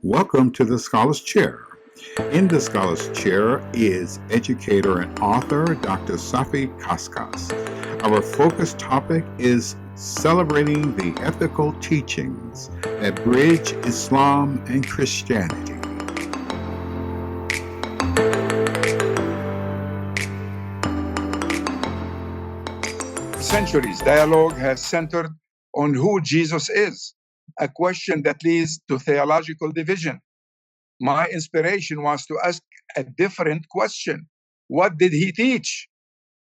Welcome to the Scholars Chair. In the Scholars Chair is educator and author Dr. Safi Kaskas. Our focus topic is celebrating the ethical teachings that bridge Islam and Christianity. Centuries, dialogue has centered on who Jesus is, a question that leads to theological division. My inspiration was to ask a different question. What did he teach?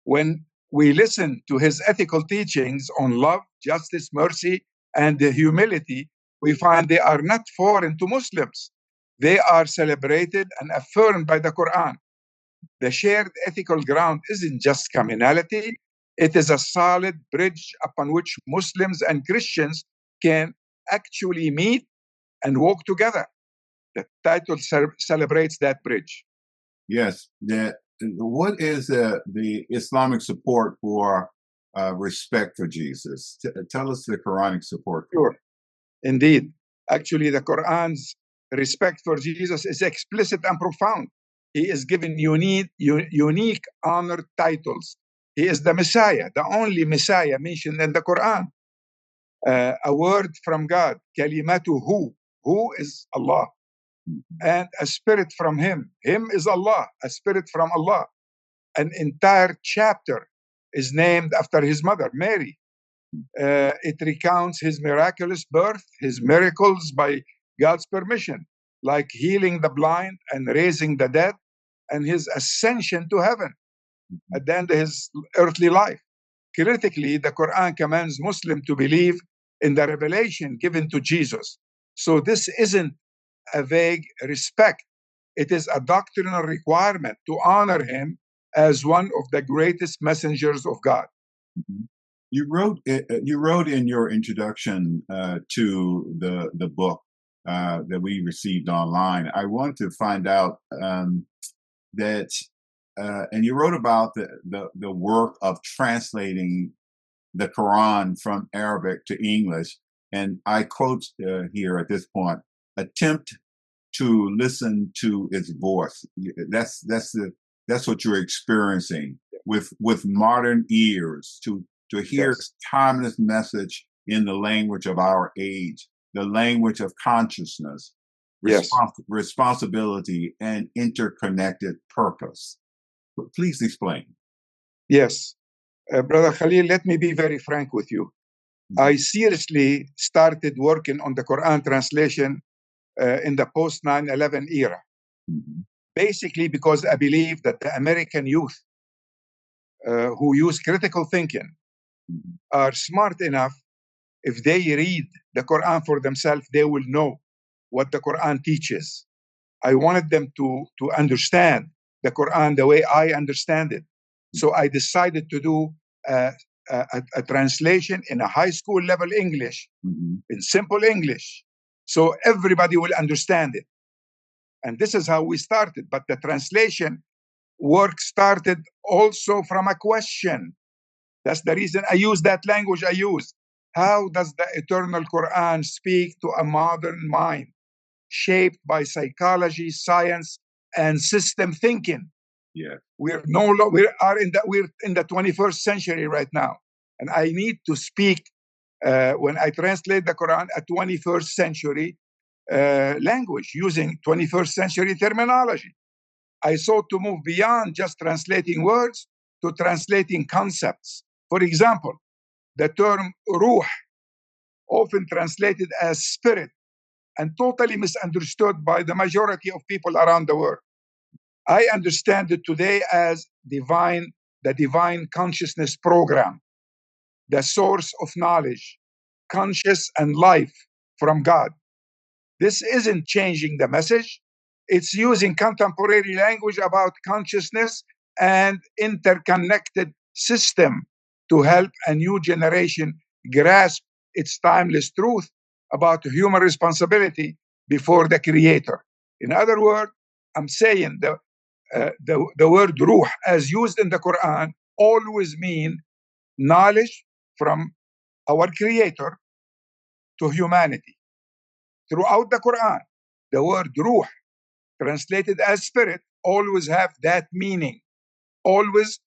When we listen to his ethical teachings on love, justice, mercy, and humility, we find they are not foreign to Muslims. They are celebrated and affirmed by the Quran. The shared ethical ground isn't just communality, it is a solid bridge upon which Muslims and Christians can actually meet and walk together. The title celebrates that bridge. Yes. What is the Islamic support for respect for Jesus? Tell us the Quranic support. Sure. Indeed. Actually, the Quran's respect for Jesus is explicit and profound. He is given unique honored titles. He is the Messiah, the only Messiah mentioned in the Quran. A word from God, kalimatuhu, who is Allah, and a spirit from him. Him is Allah, a spirit from Allah. An entire chapter is named after his mother, Mary. It recounts his miraculous birth, his miracles by God's permission, like healing the blind and raising the dead, and his ascension to heaven at the end of his earthly life. Critically, the Quran commands Muslims to believe in the revelation given to Jesus. So this isn't a vague respect. It is a doctrinal requirement to honor him as one of the greatest messengers of God. You wrote in your introduction to the book that we received online. I want to find out that, and you wrote about the work of translating the Quran from Arabic to English, and I quote here at this point: "Attempt to listen to its voice." That's what you're experiencing with modern ears to hear Yes. timeless message in the language of our age, the language of consciousness, Yes. responsibility, and interconnected purpose. Please explain. Yes. Brother Khalil, let me be very frank with you. I seriously started working on the Quran translation in the post 9/11 era. Basically, because I believe that the American youth who use critical thinking are smart enough. If they read the Quran for themselves, they will know what the Quran teaches. I wanted them to understand the Quran the way I understand it. So I decided to do a translation in a high school level English, in simple English, so everybody will understand it. And this is how we started. But the translation work started also from a question. That's the reason I use that language I use. How does the eternal Quran speak to a modern mind shaped by psychology, science, and system thinking? Yeah. We're in the 21st century right now, and I need to speak when I translate the Quran a 21st century language using 21st century terminology. I sought to move beyond just translating words to translating concepts. For example, the term ruh, often translated as spirit, and totally misunderstood by the majority of people around the world. I understand it today as the divine consciousness program, the source of knowledge, conscious and life from God. This isn't changing the message. It's using contemporary language about consciousness and interconnected system to help a new generation grasp its timeless truth about human responsibility before the Creator. In other words, I'm saying the word ruh, as used in the Quran, always mean knowledge from our Creator to humanity throughout the Quran. the word ruh, translated as spirit, always have that meaning. Always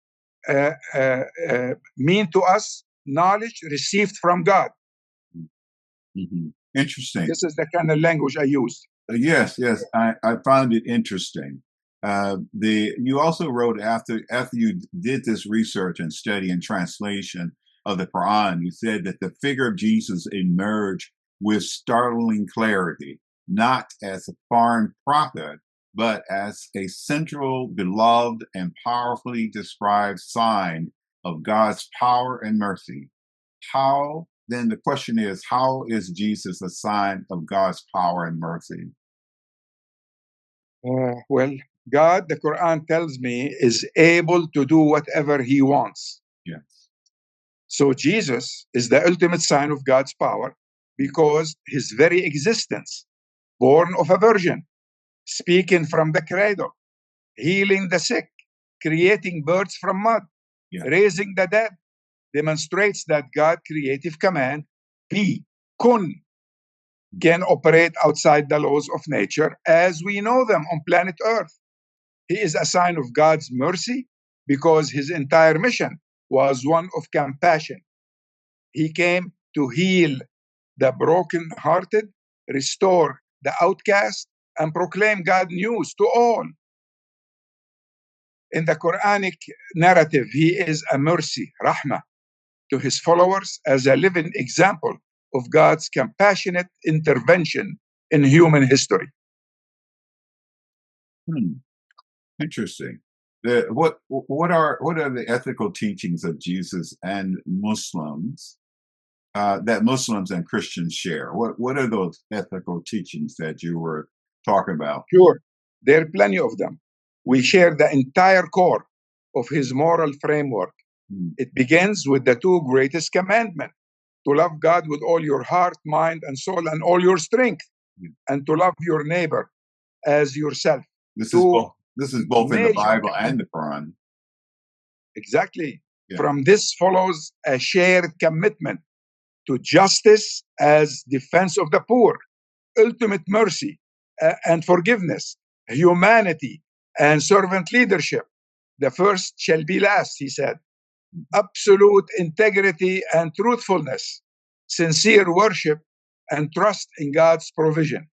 mean to us knowledge received from God. Interesting. This is the kind of language I use. Yes, I found it interesting. You also wrote after you did this research and study and translation of the Quran, you said that the figure of Jesus emerged with startling clarity, not as a foreign prophet, but as a central, beloved, and powerfully described sign of God's power and mercy. How then the question is, how is Jesus a sign of God's power and mercy? Well, God, the Quran tells me, is able to do whatever he wants. Yes. So Jesus is the ultimate sign of God's power because his very existence, born of a virgin, speaking from the cradle, healing the sick, creating birds from mud, Yeah. raising the dead, demonstrates that God's creative command, be, kun, can operate outside the laws of nature as we know them on planet Earth. He is a sign of God's mercy because his entire mission was one of compassion. He came to heal the broken-hearted, restore the outcast, and proclaim God news to all. In the Quranic narrative, he is a mercy, rahmah, to his followers as a living example of God's compassionate intervention in human history. Interesting. What are the ethical teachings of Jesus and Muslims that Muslims and Christians share? What are those ethical teachings that you were talking about? Sure, there are plenty of them. We share the entire core of his moral framework. It begins with the two greatest commandments: to love God with all your heart, mind, and soul, and all your strength, and to love your neighbor as yourself. This is both in the Major Bible and the Quran. Exactly. Yeah. From this follows a shared commitment to justice as defense of the poor, ultimate mercy and forgiveness, humanity and servant leadership. The first shall be last, he said. Absolute integrity and truthfulness, sincere worship, and trust in God's provision.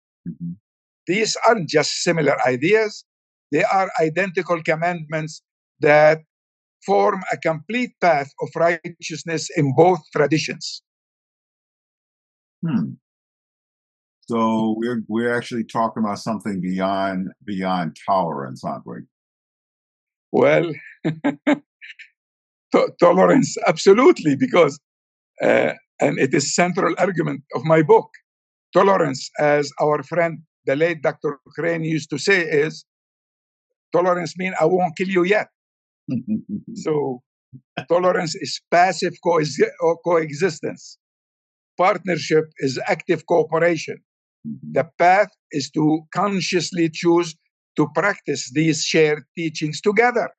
These aren't just similar ideas, they are identical commandments that form a complete path of righteousness in both traditions. So we're actually talking about something beyond tolerance, aren't we? Well, tolerance, absolutely, because and it is central argument of my book. Tolerance, as our friend the late Dr. Crane used to say, is tolerance means I won't kill you yet. So tolerance is passive coexistence. Partnership is active cooperation. The path is to consciously choose to practice these shared teachings together.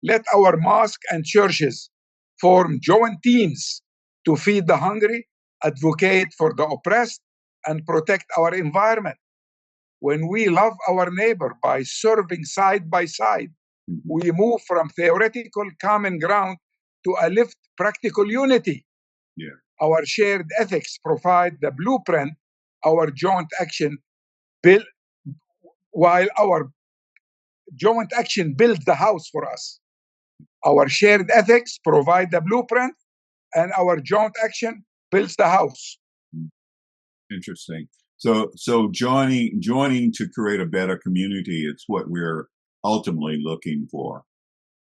Let our mosques and churches form joint teams to feed the hungry, advocate for the oppressed, and protect our environment. When we love our neighbor by serving side by side, we move from theoretical common ground to a lived practical unity. Yeah. Our shared ethics provide the blueprint, our joint action build, while our joint action builds the house for us. Our shared ethics provide the blueprint, and our joint action builds the house. Interesting. So joining to create a better community, it's what we're ultimately looking for.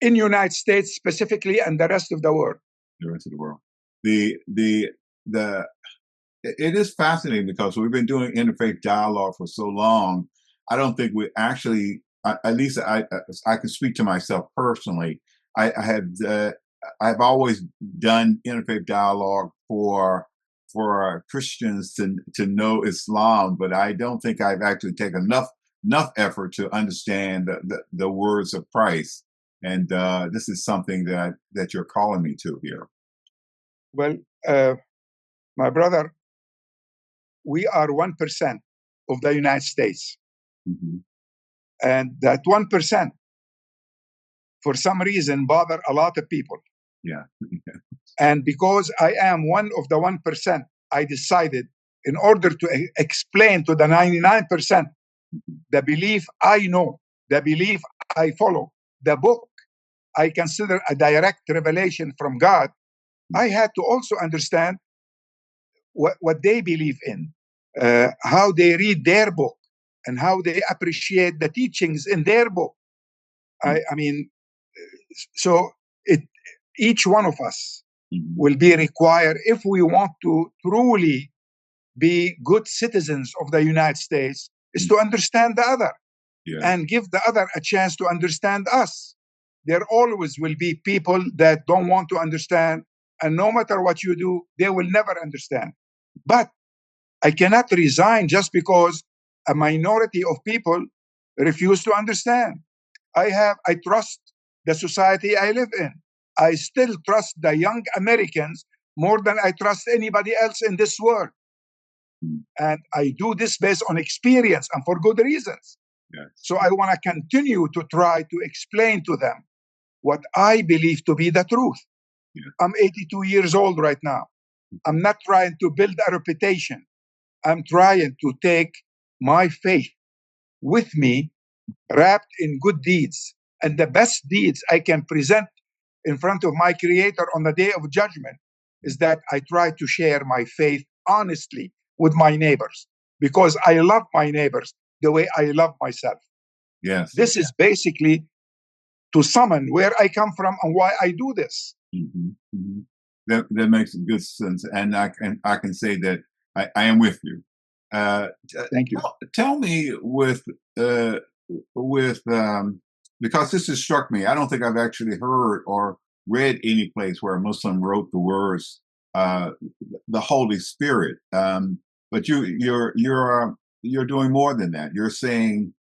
In the United States specifically, and the rest of the world. The rest of the world. It is fascinating because we've been doing interfaith dialogue for so long. I don't think we actually, at least I can speak to myself personally. I've always done interfaith dialogue for Christians to know Islam, but I don't think I've actually taken enough effort to understand the words of Christ. And this is something that you're calling me to here. Well, my brother, we are 1% of the United States. Mm-hmm. And that 1%, for some reason, bother a lot of people. Yeah. And because I am one of the 1%, I decided, in order to explain to the 99% the belief I know, the belief I follow, the book I consider a direct revelation from God, I had to also understand what they believe in, how they read their book, and how they appreciate the teachings in their book. I mean, so each one of us will be required, if we want to truly be good citizens of the United States, is to understand the other and give the other a chance to understand us. There always will be people that don't want to understand, and no matter what you do, they will never understand. But I cannot resign just because a minority of people refuse to understand. I trust the society I live in. I still trust the young Americans more than I trust anybody else in this world. And I do this based on experience and for good reasons. Yes. So I want to continue to try to explain to them what I believe to be the truth. Yeah. I'm 82 years old right now. I'm not trying to build a reputation. I'm trying to take my faith with me, wrapped in good deeds. And the best deeds I can present in front of my Creator on the day of judgment is that I try to share my faith honestly with my neighbors, because I love my neighbors the way I love myself. Yes. This is basically to summon where I come from and why I do this. Mm-hmm. Mm-hmm. That makes good sense, and I can say that I am with you. Thank you. Tell me with because this has struck me. I don't think I've actually heard or read any place where a Muslim wrote the words the Holy Spirit. But you're doing more than that. You're saying.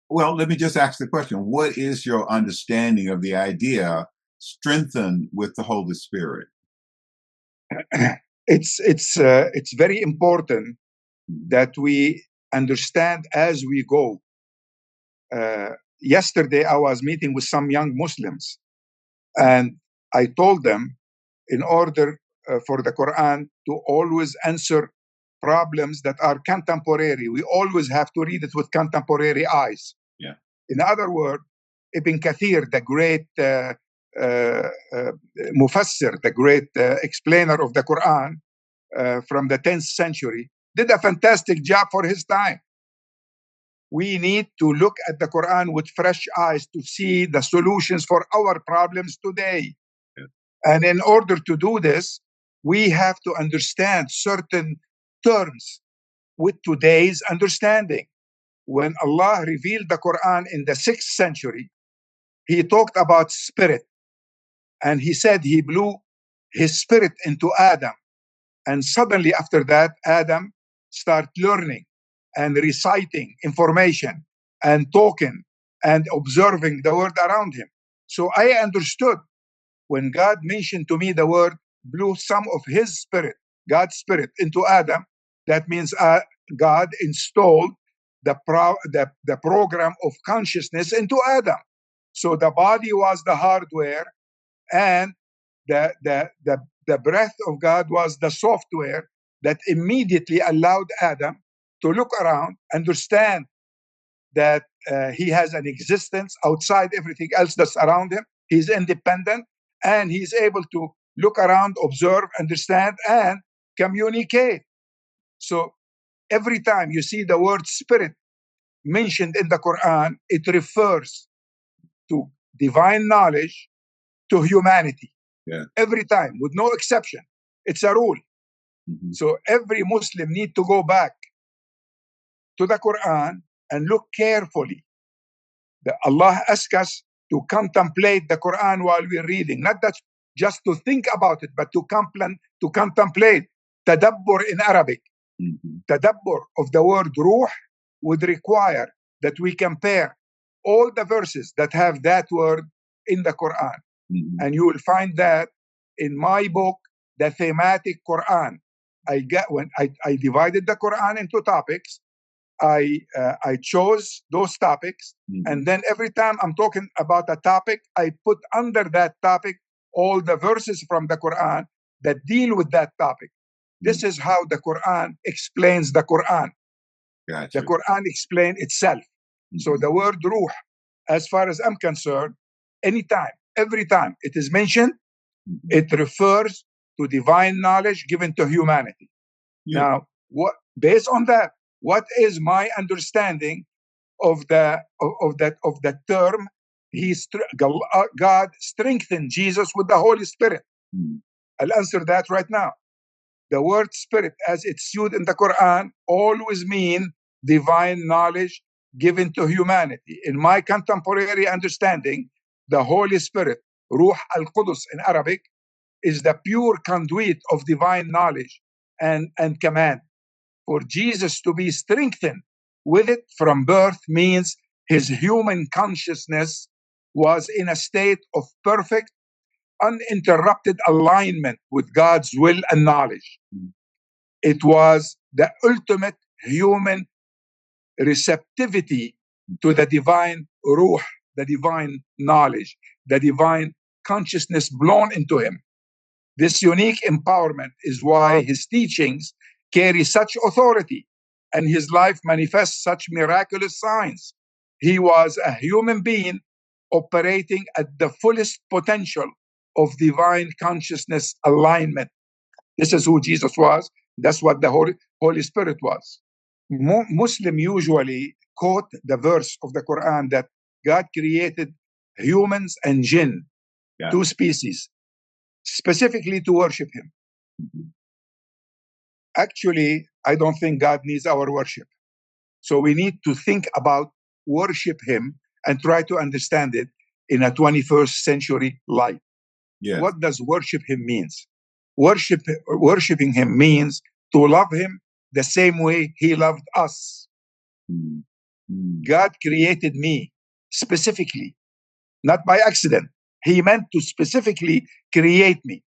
Well, let me just ask the question. What is your understanding of the idea strengthened with the Holy Spirit? It's very important that we understand as we go. Yesterday, I was meeting with some young Muslims, and I told them, in order for the Quran to always answer problems that are contemporary, we always have to read it with contemporary eyes. Yeah. In other words, Ibn Kathir, the great Mufassir, the great explainer of the Quran from the 10th century, did a fantastic job for his time. We need to look at the Quran with fresh eyes to see the solutions for our problems today. Yeah. And in order to do this, we have to understand certain terms with today's understanding. When Allah revealed the Quran in the 6th century, He talked about spirit. And He said He blew His spirit into Adam. And suddenly after that, Adam started learning and reciting information and talking and observing the world around him. So I understood when God mentioned to me the word blew some of His spirit, God's spirit, into Adam. That means God installed the program of consciousness into Adam. So the body was the hardware, and the breath of God was the software that immediately allowed Adam to look around, understand that he has an existence outside everything else that's around him. He's independent, and he's able to look around, observe, understand, and communicate. So every time you see the word spirit mentioned in the Quran, it refers to divine knowledge, to humanity. Yeah. Every time, with no exception. It's a rule. Mm-hmm. So every Muslim need to go back to the Quran and look carefully. Allah asks us to contemplate the Quran while we're reading, not that just to think about it, but to contemplate. Tadabbur in Arabic. Mm-hmm. Tadabbur of the word ruh would require that we compare all the verses that have that word in the Quran. Mm-hmm. And you will find that in my book, The Thematic Quran. I divided the Quran into topics. I chose those topics, and then every time I'm talking about a topic, I put under that topic all the verses from the Quran that deal with that topic. This is how the Quran explains the Quran. Gotcha. The Quran explains itself. So the word ruh, as far as I'm concerned, anytime, every time it is mentioned, it refers to divine knowledge given to humanity. Yeah. Now, based on that, what is my understanding of that term? God strengthened Jesus with the Holy Spirit. I'll answer that right now. The word spirit, as it's used in the Quran, always mean divine knowledge given to humanity. In my contemporary understanding, the Holy Spirit, Ruh al-Qudus in Arabic, is the pure conduit of divine knowledge and command. For Jesus to be strengthened with it from birth means his human consciousness was in a state of perfect, uninterrupted alignment with God's will and knowledge. It was the ultimate human receptivity to the divine ruh, the divine knowledge, the divine consciousness blown into him. This unique empowerment is why his teachings carry such authority and his life manifests such miraculous signs. He was a human being operating at the fullest potential of divine consciousness alignment. This is who Jesus was. That's what the Holy Spirit was. Muslim usually quote the verse of the Quran that God created humans and jinn, two species, specifically to worship him. Actually, I don't think God needs our worship. So we need to think about worship him and try to understand it in a 21st century light. Yes. What does worship him means? Worshiping him means to love him the same way he loved us. God created me specifically, not by accident. He meant to specifically create me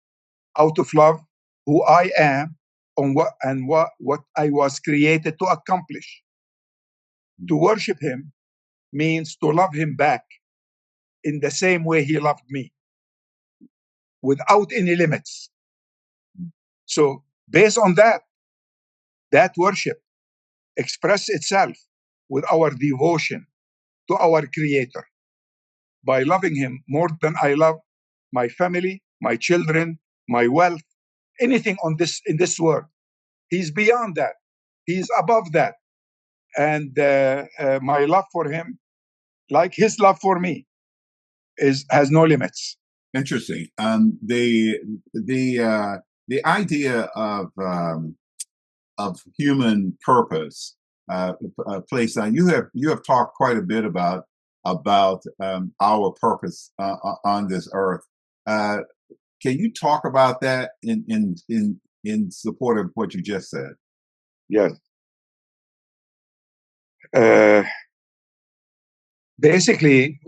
out of love, who I am, and what I was created to accomplish. To worship him means to love him back in the same way he loved me, without any limits. So based on that worship express itself with our devotion to our Creator by loving him more than I love my family, my children, my wealth, anything in this world. He's beyond that. He's above that. And my love for him, like his love for me, has no limits. Interesting. The idea of human purpose placed on you have talked quite a bit about our purpose on this earth. Can you talk about that in support of what you just said? Yes. Basically,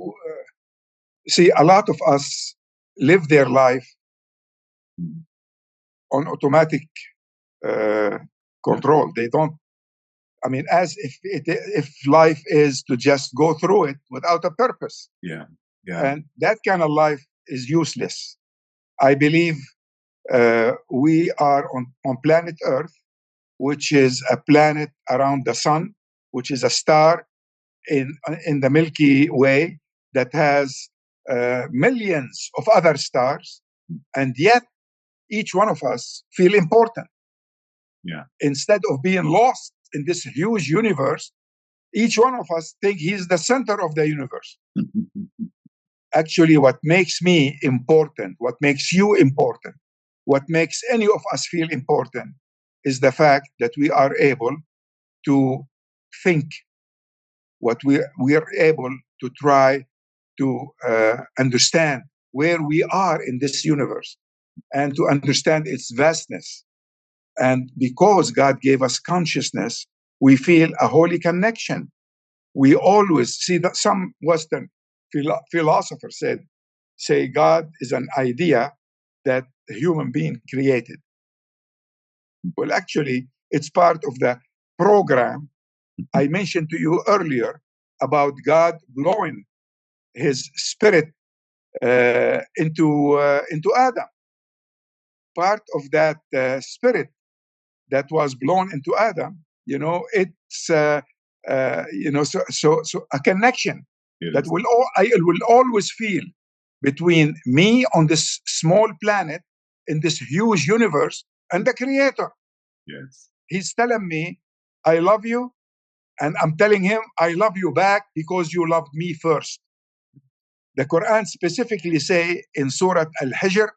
see, a lot of us live their life on automatic control. They don't. I mean, as if life is to just go through it without a purpose. Yeah. And that kind of life is useless. I believe we are on planet Earth, which is a planet around the sun, which is a star in the Milky Way that has millions of other stars, and yet each one of us feel important. Yeah. Instead of being lost in this huge universe, each one of us think he's the center of the universe. Actually, what makes me important, what makes you important, what makes any of us feel important is the fact that we are able to think, what we are able to try to understand where we are in this universe and to understand its vastness. And because God gave us consciousness, we feel a holy connection. We always see that some Western philosophers say God is an idea that a human being created. Well, actually, it's part of the program I mentioned to you earlier about God blowing His Spirit into Adam. Part of that Spirit that was blown into Adam, it's so a connection that I will always feel between me on this small planet in this huge universe and the Creator. Yes. He's telling me, I love you, and I'm telling him, I love you back because you loved me first. The Quran specifically say in Surah Al-Hijr,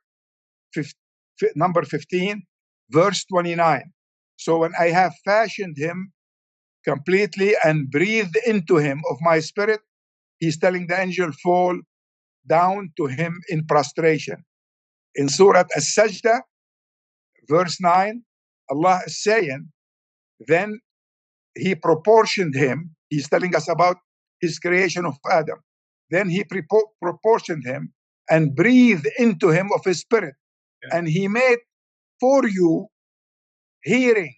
number 15, verse 29. So when I have fashioned him completely and breathed into him of my spirit, he's telling the angel, fall down to him in prostration. In Surah As-Sajda, verse 9, Allah is saying, then he proportioned him. He's telling us about his creation of Adam. Then he proportioned him and breathed into him of his spirit. Yeah. And he made for you hearing,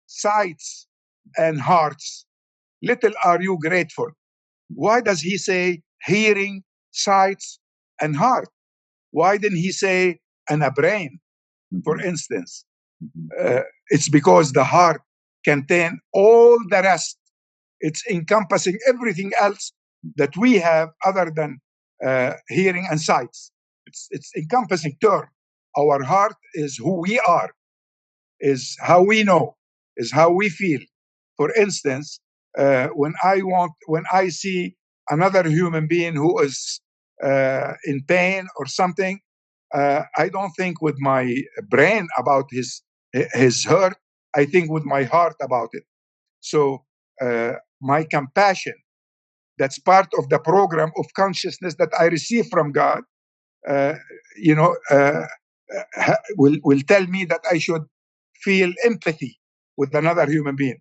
sights, and hearts. Little are you grateful. Why does he say hearing, sights, and heart? Why didn't he say and a brain, for instance? It's because the heart contains all the rest. It's encompassing everything else that we have other than hearing and sights. It's encompassing term. Our heart is who we are, is how we know, is how we feel. For instance, when I see another human being who is in pain or something, I don't think with my brain about his hurt. I think with my heart about it. So my compassion, that's part of the program of consciousness that I receive from God, uh, will tell me that I should feel empathy with another human being.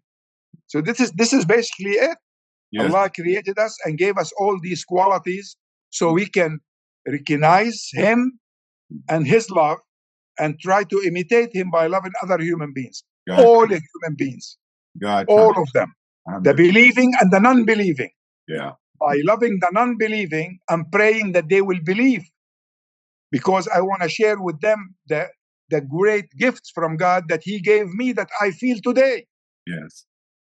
So this is basically it. Yes. Allah created us and gave us all these qualities so we can recognize Him and His love and try to imitate Him by loving other human beings. God. All human beings. God. All of them. The believing and the non-believing. Yeah. By loving the non-believing, I'm praying that they will believe, because I want to share with them the great gifts from God that He gave me that I feel today. Yes.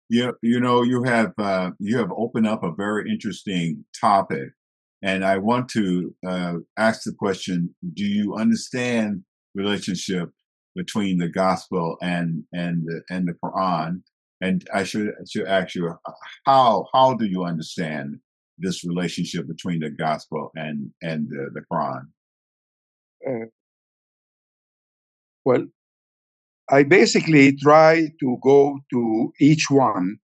You have opened up a very interesting topic, and I want to ask the question: do you understand relationship between the gospel and the Quran? And I should ask you, how do you understand this relationship between the gospel and the Quran? Well, I basically try to go to each one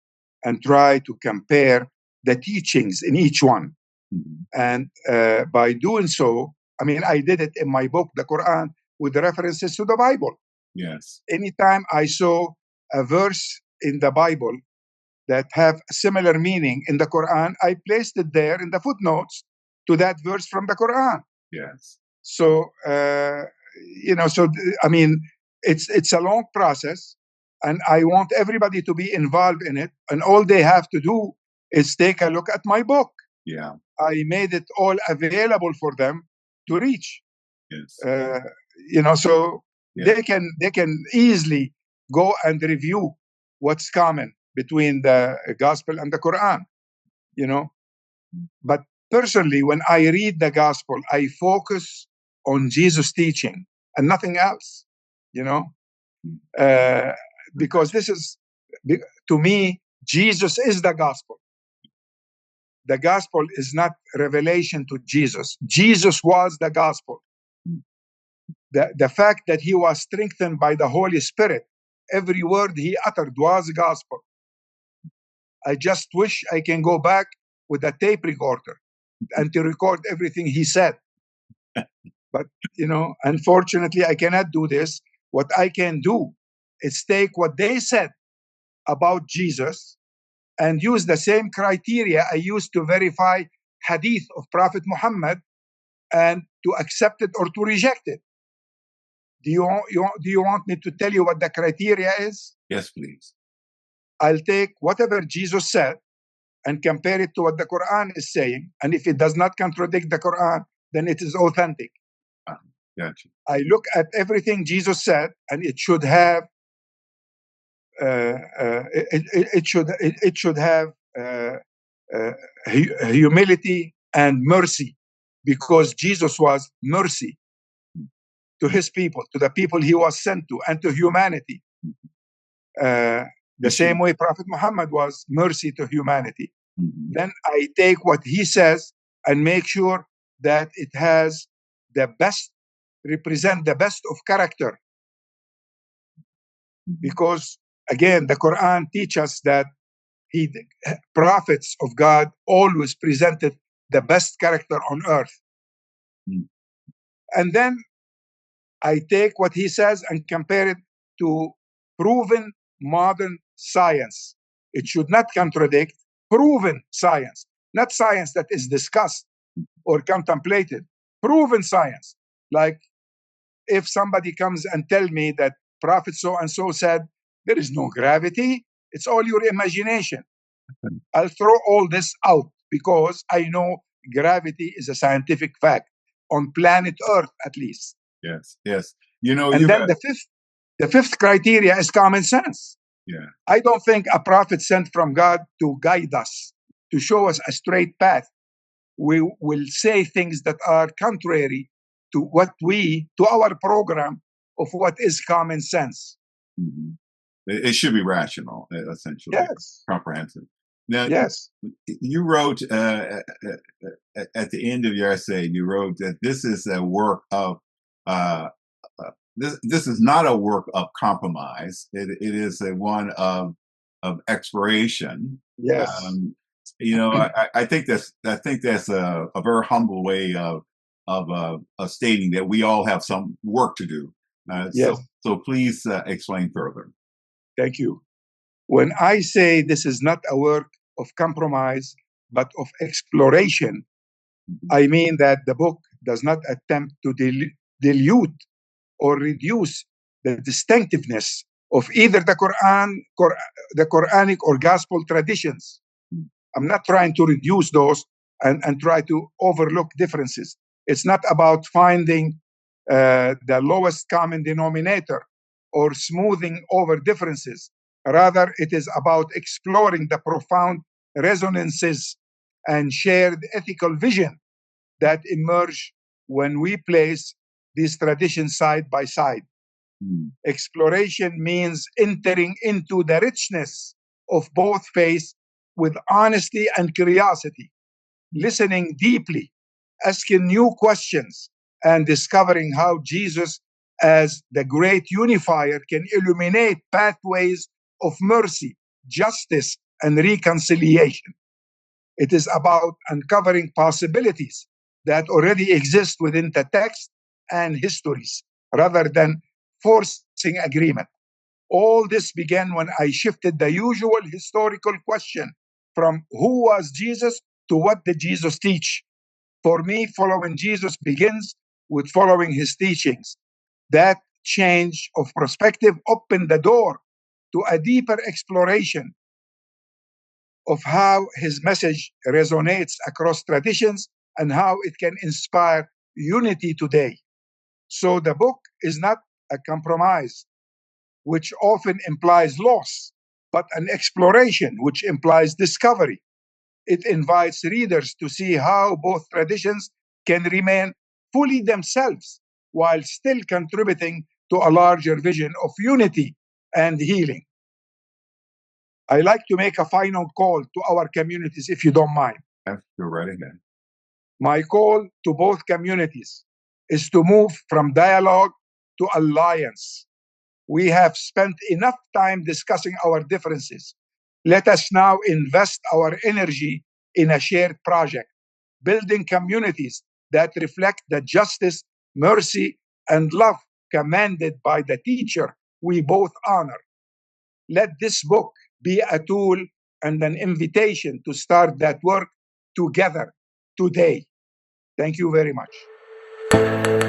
and try to compare the teachings in each one. Mm-hmm. And by doing so, I mean, I did it in my book, the Quran, with the references to the Bible. Yes. Anytime I saw a verse in the Bible that have similar meaning in the Quran, I placed it there in the footnotes to that verse from the Quran. Yes. So, I mean, it's a long process, and I want everybody to be involved in it. And all they have to do is take a look at my book. Yeah. I made it all available for them to reach. Yes. So yeah. They can easily go and review what's common between the gospel and the Quran, But personally, when I read the gospel, I focus on Jesus' teaching and nothing else, because this is, to me, Jesus is the gospel. The gospel is not revelation to Jesus. Jesus was the gospel. The fact that he was strengthened by the Holy Spirit, every word he uttered was gospel. I just wish I can go back with a tape recorder and to record everything he said. But, unfortunately, I cannot do this. What I can do is take what they said about Jesus and use the same criteria I used to verify hadith of Prophet Muhammad and to accept it or to reject it. Do you want me to tell you what the criteria is? Yes, please. I'll take whatever Jesus said and compare it to what the Quran is saying. And if it does not contradict the Quran, then it is authentic. Gotcha. I look at everything Jesus said, and it should have it should have humility and mercy, because Jesus was mercy to his people, to the people he was sent to, and to humanity. The same way Prophet Muhammad was mercy to humanity. Then I take what he says and make sure that it has the best, represent the best of character. Because again, the Quran teaches us that prophets of God always presented the best character on earth. And then I take what he says and compare it to proven modern science. It should not contradict proven science, not science that is discussed or contemplated. Proven science. Like if somebody comes and tell me that Prophet so-and-so said, there is no gravity, it's all your imagination. I'll throw all this out because I know gravity is a scientific fact on planet Earth, at least. Yes, yes. You know, and then the fifth criteria is common sense. Yeah. I don't think a prophet sent from God to guide us, to show us a straight path. We will say things that are contrary to to our program of what is common sense. It should be rational, essentially. Yes. Comprehensive. Now, yes. You wrote at the end of your essay, you wrote that this is a work of this is not a work of compromise. It is a one of exploration. Yes. You know, I think that's a very humble way of stating that we all have some work to do. Yes. So please explain further. Thank you. When I say this is not a work of compromise, but of exploration, I mean that the book does not attempt to dilute or reduce the distinctiveness of either the Quranic or gospel traditions. I'm not trying to reduce those and try to overlook differences. It's not about finding the lowest common denominator or smoothing over differences. Rather, it is about exploring the profound resonances and shared ethical vision that emerge when we place these traditions side by side. Exploration means entering into the richness of both faiths with honesty and curiosity, listening deeply, asking new questions, and discovering how Jesus, as the great unifier, can illuminate pathways of mercy, justice, and reconciliation. It is about uncovering possibilities that already exist within the text and histories, rather than forcing agreement. All this began when I shifted the usual historical question from who was Jesus to what did Jesus teach. For me, following Jesus begins with following his teachings. That change of perspective opened the door to a deeper exploration of how his message resonates across traditions and how it can inspire unity today. So the book is not a compromise, which often implies loss, but an exploration, which implies discovery. It invites readers to see how both traditions can remain fully themselves while still contributing to a larger vision of unity and healing. I like to make a final call to our communities, if you don't mind. Go right ahead. My call to both communities is to move from dialogue to alliance. We have spent enough time discussing our differences. Let us now invest our energy in a shared project, building communities that reflect the justice, mercy, and love commanded by the teacher we both honor. Let this book be a tool and an invitation to start that work together today. Thank you very much.